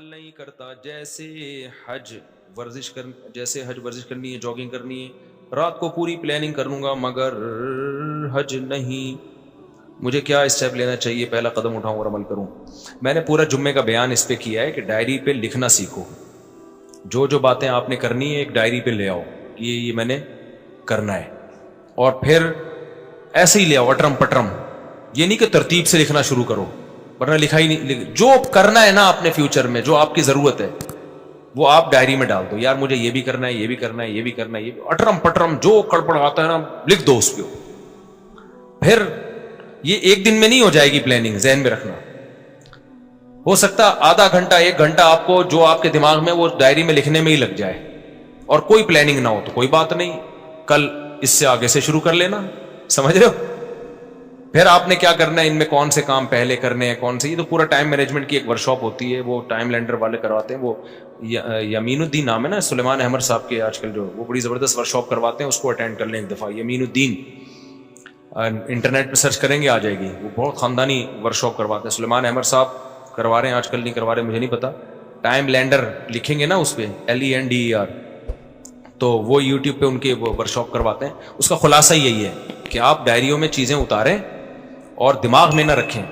نہیں کرتا. جیسے حج ورزش کرنی ہے, جاگنگ کرنی ہے, رات کو پوری پلاننگ کر لوں گا, مگر حج نہیں. مجھے کیا اسٹیپ لینا چاہیے, پہلا قدم اٹھاؤں اور عمل کروں؟ میں نے پورا جمعے کا بیان اس پہ کیا ہے کہ ڈائری پہ لکھنا سیکھو. جو جو باتیں آپ نے کرنی ہے ایک ڈائری پہ لے آؤ, یہ میں نے کرنا ہے, اور پھر ایسے ہی لے آؤ اٹرم پٹرم. یہ نہیں کہ ترتیب سے لکھنا شروع کرو ورنہ لکھا ہی نہیں. جو کرنا ہے نا اپنے فیوچر میں, جو آپ کی ضرورت ہے وہ آپ ڈائری میں ڈال دو. یار مجھے یہ بھی کرنا ہے, یہ بھی کرنا ہے, یہ بھی کرنا ہے, یہ بھی, اٹرم پٹرم جو کڑپڑ آتا ہے نا لکھ دو اس پہ. پھر یہ ایک دن میں نہیں ہو جائے گی پلاننگ, ذہن میں رکھنا. ہو سکتا آدھا گھنٹہ ایک گھنٹہ آپ کو جو آپ کے دماغ میں وہ ڈائری میں لکھنے میں ہی لگ جائے, اور کوئی پلاننگ نہ ہو تو کوئی بات نہیں, کل اس سے آگے سے شروع کر لینا. سمجھ رہے ہو؟ پھر آپ نے کیا کرنا ہے, ان میں کون سے کام پہلے کرنے ہیں, کون سے, یہ تو پورا ٹائم مینجمنٹ کی ایک ورکشاپ ہوتی ہے, وہ ٹائم لینڈر والے کرواتے ہیں. وہ یمین الدین نام ہے نا سلیمان احمد صاحب کے, آج کل جو وہ بڑی زبردست ورکشاپ کرواتے ہیں, اس کو اٹینڈ کر لیں ایک دفعہ. یمین الدین, انٹرنیٹ پہ سرچ کریں گے آ جائے گی. وہ بہت خاندانی ورکشاپ کرواتے ہیں. سلیمان احمد صاحب کروا رہے ہیں, آج کل نہیں کروا رہے مجھے نہیں پتا. ٹائم لینڈر لکھیں گے نا اس پہ, LENDER, تو وہ یوٹیوب پہ ان کے وہ ورکشاپ کرواتے ہیں. اس کا خلاصہ یہی ہے کہ آپ ڈائریوں میں چیزیں اتاریں اور دماغ میں نہ رکھیں.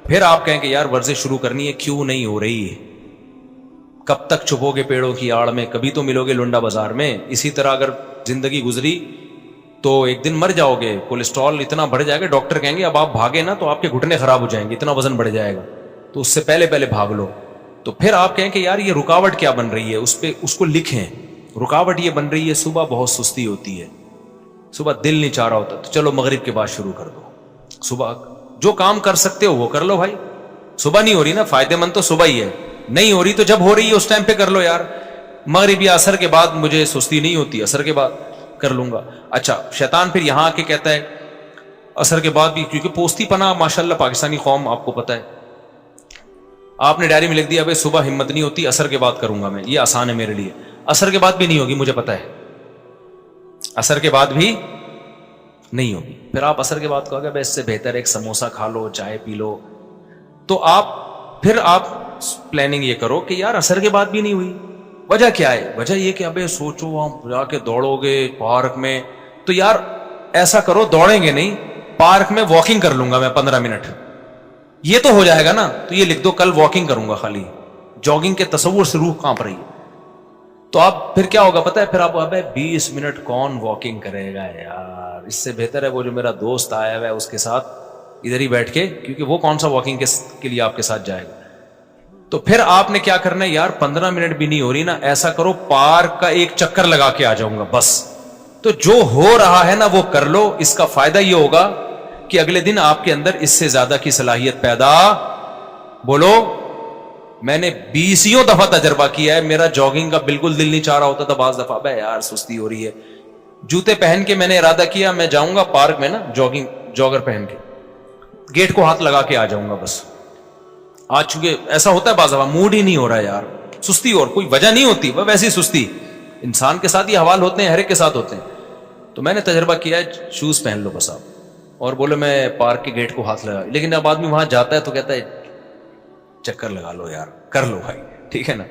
پھر آپ کہیں کہ یار ورزش شروع کرنی ہے, کیوں نہیں ہو رہی ہے؟ کب تک چھپو گے پیڑوں کی آڑ میں, کبھی تو ملو گے لنڈا بازار میں. اسی طرح اگر زندگی گزری تو ایک دن مر جاؤ گے. کولیسٹرول اتنا بڑھ جائے گا, ڈاکٹر کہیں گے اب آپ بھاگے نا تو آپ کے گھٹنے خراب ہو جائیں گے, اتنا وزن بڑھ جائے گا, تو اس سے پہلے بھاگ لو. تو پھر آپ کہیں کہ یار یہ رکاوٹ کیا بن رہی ہے, اس کو لکھیں. رکاوٹ یہ بن رہی ہے, صبح بہت سستی ہوتی ہے, صبح دل نہیں چاہ رہا ہوتا, تو چلو مغرب کے بعد شروع کر دو. صبح جو کام کر سکتے ہو وہ کر لو بھائی. صبح نہیں ہو رہی نا, فائدے مند تو صبح ہی ہے. نہیں ہو رہی تو جب ہو رہی ہے اس ٹائم پہ کر لو یار. مغرب یا عصر کے بعد مجھے سستی نہیں ہوتی, عصر کے بعد کر لوں گا. اچھا, شیطان پھر یہاں آ کے کہتا ہے عصر کے بعد بھی, کیونکہ پوستی پناہ ماشاءاللہ پاکستانی قوم آپ کو پتا ہے. آپ نے ڈائری میں لکھ دیا بھائی صبح ہمت نہیں ہوتی, عصر کے بعد کروں گا میں, یہ آسان ہے میرے لیے. عصر کے بعد بھی نہیں ہوگی, مجھے پتا ہے عصر کے بعد بھی نہیں ہوگی. پھر آپ عصر کے بعد کہو گے اس سے بہتر ایک سموسہ کھا لو, چائے پی لو. تو پھر آپ پلاننگ یہ کرو کہ یار عصر کے بعد بھی نہیں ہوئی, وجہ کیا ہے؟ وجہ یہ کہ ابے سوچو آپ جا کے دوڑو گے پارک میں, تو یار ایسا کرو دوڑیں گے نہیں, پارک میں واکنگ کر لوں گا میں 15 منٹ, یہ تو ہو جائے گا نا. تو یہ لکھ دو کل واکنگ کروں گا خالی. جاگنگ کے تصور سے روح کانپ رہی ہے. تو آپ پھر کیا ہوگا پتہ ہے, پھر آپ 20 منٹ کون واکنگ کرے گا یار, اس سے بہتر ہے وہ جو میرا دوست آیا ہوا ہے اس کے ساتھ ادھر ہی بیٹھ کے, کیونکہ وہ کون سا واکنگ کے لیے آپ کے ساتھ جائے گا. تو پھر آپ نے کیا کرنا ہے یار, 15 منٹ بھی نہیں ہو رہی نا, ایسا کرو پارک کا ایک چکر لگا کے آ جاؤں گا بس. تو جو ہو رہا ہے نا وہ کر لو. اس کا فائدہ یہ ہوگا کہ اگلے دن آپ کے اندر اس سے زیادہ کی صلاحیت پیدا, بولو, میں نے 20 دفعہ تجربہ کیا ہے. میرا جاگنگ کا بالکل دل نہیں چاہ رہا ہوتا تھا, بعض دفعہ بھائی یار سستی ہو رہی ہے, جوتے پہن کے میں نے ارادہ کیا میں جاؤں گا پارک میں نا, جاگر پہن کے گیٹ کو ہاتھ لگا کے آ جاؤں گا بس. آج چونکہ ایسا ہوتا ہے بعض دفعہ موڈ ہی نہیں ہو رہا ہے یار, سستی, اور کوئی وجہ نہیں ہوتی, وہ ویسی سستی. انسان کے ساتھ یہ حوال ہوتے ہیں, ہر ایک کے ساتھ ہوتے ہیں. تو میں نے تجربہ کیا ہے, شوز پہن لو بس آپ, اور بولے میں پارک کے گیٹ کو ہاتھ لگا. لیکن اب آدمی وہاں جاتا ہے تو کہتا ہے چکر لگا لو یار, کر لو بھائی, ٹھیک ہے نا.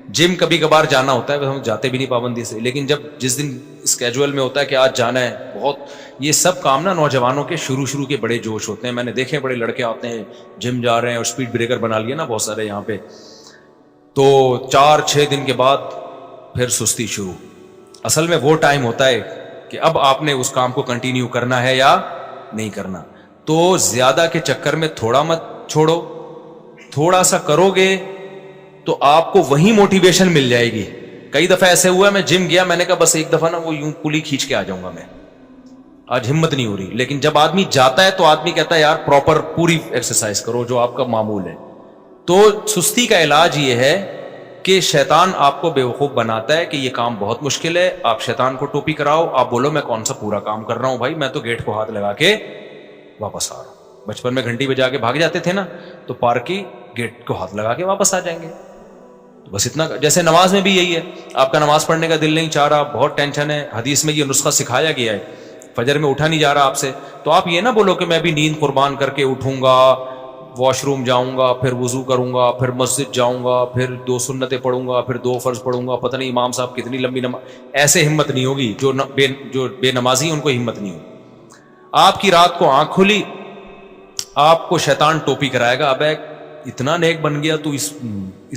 جم کبھی کبھار جانا ہوتا ہے, ہم جاتے بھی نہیں پابندی سے, لیکن جس دن اسکیجول میں ہوتا ہے کہ آج جانا ہے, بہت یہ سب کام نا نوجوانوں کے شروع کے بڑے جوش ہوتے ہیں. میں نے دیکھے بڑے لڑکے آتے ہیں جم جا رہے ہیں, اور اسپیڈ بریکر بنا لیا نا بہت سارے یہاں پہ, تو 4-6 دن کے بعد پھر سستی شروع. اصل میں وہ ٹائم ہوتا ہے کہ اب آپ نے اس کام کو کنٹینیو کرنا ہے یا نہیں کرنا. تو زیادہ کے چکر میں تھوڑا مت چھوڑو, تھوڑا سا کرو گے تو آپ کو وہی موٹیویشن مل جائے گی. کئی دفعہ ایسے ہوا ہے, میں جم گیا, میں نے کہا بس ایک دفعہ نا وہ یوں پلی کھینچ کے آ جاؤں گا میں, آج ہمت نہیں ہو رہی. لیکن جب آدمی جاتا ہے تو آدمی کہتا ہے یار پراپر پوری ایکسرسائز کرو جو آپ کا معمول ہے. تو سستی کا علاج یہ ہے کہ شیطان آپ کو بیوقوف بناتا ہے کہ یہ کام بہت مشکل ہے. آپ شیطان کو ٹوپی کراؤ, آپ بولو میں کون سا پورا کام کر رہا ہوں بھائی, میں تو گیٹ کو ہاتھ لگا کے واپس آ رہا ہوں. بچپن میں گھنٹی بجا کے بھاگ جاتے تھے نا, تو پارک کی گیٹ کو ہاتھ لگا کے واپس آ جائیں گے. بس اتنا. جیسے نماز میں بھی یہی ہے, آپ کا نماز پڑھنے کا دل نہیں چاہ رہا, بہت ٹینشن ہے, حدیث میں یہ نسخہ سکھایا گیا ہے, فجر میں اٹھا نہیں جا رہا آپ سے, تو آپ یہ نہ بولو کہ میں بھی نیند قربان کر کے اٹھوں گا, واش روم جاؤں گا, پھر وضو کروں گا, پھر مسجد جاؤں گا, پھر 2 سنتیں پڑھوں گا, پھر 2 فرض پڑھوں گا, پتہ نہیں امام صاحب کتنی لمبی نماز. ایسے ہمت نہیں ہوگی. جو بے نمازی ہیں ان کو ہمت نہیں ہوگی. آپ کی رات کو آنکھ کھلی, آپ کو شیطان ٹوپی کرائے گا, اب اتنا نیک بن گیا تو اس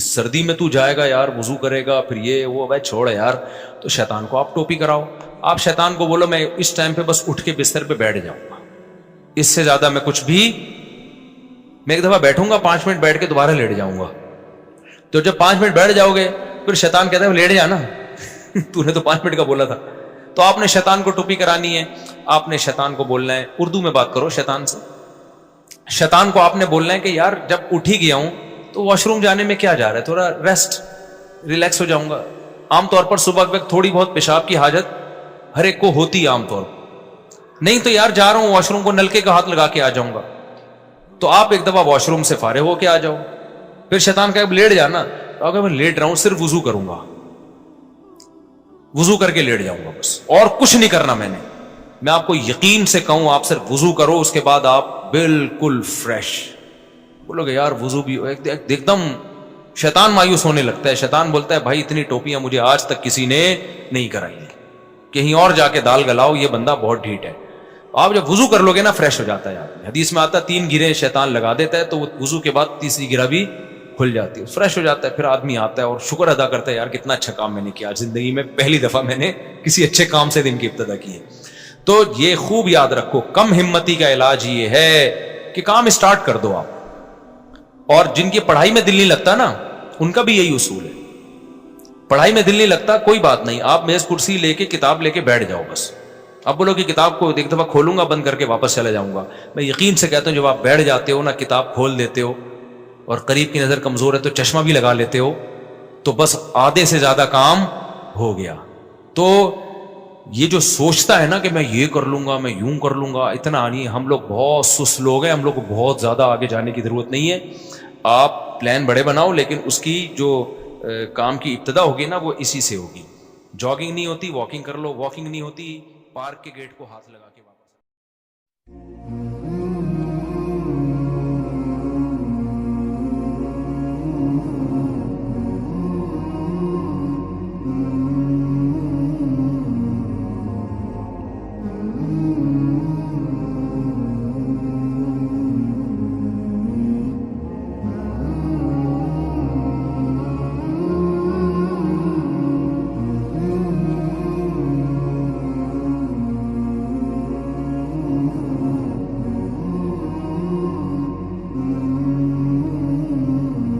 سردی میں تو جائے گا یار, وضو کرے گا, پھر یہ وہ, اب چھوڑ یار. تو شیطان کو آپ ٹوپی کراؤ. آپ شیطان کو بولو میں اس ٹائم پہ بس اٹھ کے بستر پہ بیٹھ جاؤں گا, اس سے زیادہ میں کچھ بھی, میں ایک دفعہ بیٹھوں گا 5 منٹ بیٹھ کے دوبارہ لیٹ جاؤں گا. تو جب 5 منٹ بیٹھ جاؤ گے پھر شیطان کہتا ہے لیٹ جا نا, تو نے تو 5 منٹ کا بولا تھا. تو آپ نے شیطان کو ٹوپی کرانی ہے. آپ نے شیطان کو بولنا ہے, اردو میں بات کرو شیطان سے. شیطان کو آپ نے بولنا ہے کہ یار جب اٹھ ہی گیا ہوں تو واش روم جانے میں کیا جا رہا ہے, تھوڑا ریسٹ ریلیکس ہو جاؤں گا. عام طور پر صبح وقت تھوڑی بہت پیشاب کی حاجت ہر ایک کو ہوتی ہے عام طور پر, نہیں تو یار جا رہا ہوں واش روم کو, نلکے کا ہاتھ لگا کے آ جاؤں گا. تو آپ ایک دفعہ واش روم سے فارغ ہو کے آ جاؤ. پھر شیطان کہے لیٹ جانا, تو اگر میں لیٹ رہا ہوں صرف وضو کروں گا, وضو کر کے لیٹ جاؤں گا بس, اور کچھ نہیں کرنا میں نے. میں آپ کو یقین سے کہوں آپ صرف وضو کرو, اس کے بعد آپ بالکل فریش. بولو گے یار وضو بھی ایک دم, شیطان مایوس ہونے لگتا ہے. شیطان بولتا ہے بھائی اتنی ٹوپیاں مجھے آج تک کسی نے نہیں کرائی, کہیں اور جا کے دال گلاؤ, یہ بندہ بہت ڈھیٹ ہے. آپ جب وضو کر لو گے نا فریش ہو جاتا ہے آدمی. حدیث میں آتا ہے 3 گریں شیطان لگا دیتا ہے, تو وہ وضو کے بعد تیسری گرہ بھی کھل جاتی ہے, فریش ہو جاتا ہے. پھر آدمی آتا ہے اور شکر ادا کرتا ہے یار کتنا اچھا کام میں نے کیا, زندگی میں پہلی دفعہ میں نے کسی اچھے کام سے دن کی ابتدا کی ہے. تو یہ خوب یاد رکھو, کم ہمتی کا علاج یہ ہے کہ کام اسٹارٹ کر دو آپ. اور جن کی پڑھائی میں دل نہیں لگتا نا, ان کا بھی یہی اصول ہے. پڑھائی میں دل نہیں لگتا, کوئی بات نہیں, آپ میز کرسی لے کے کتاب لے کے بیٹھ جاؤ بس. اب بولو کہ کتاب کو ایک دفعہ کھولوں گا بند کر کے واپس چلا جاؤں گا. میں یقین سے کہتا ہوں جب آپ بیٹھ جاتے ہو نا, کتاب کھول دیتے ہو, اور قریب کی نظر کمزور ہے تو چشمہ بھی لگا لیتے ہو, تو بس آدھے سے زیادہ کام ہو گیا. تو یہ جو سوچتا ہے نا کہ میں یہ کر لوں گا, میں یوں کر لوں گا, اتنا نہیں. ہم لوگ بہت سست لوگ ہیں, ہم لوگ کو بہت زیادہ آگے جانے کی ضرورت نہیں ہے. آپ پلان بڑے بناؤ, لیکن اس کی جو کام کی ابتدا ہوگی نا وہ اسی سے ہوگی. جاگنگ نہیں ہوتی, واکنگ کر لو. واکنگ نہیں ہوتی, پارک کے گیٹ کو ہاتھ لگا کے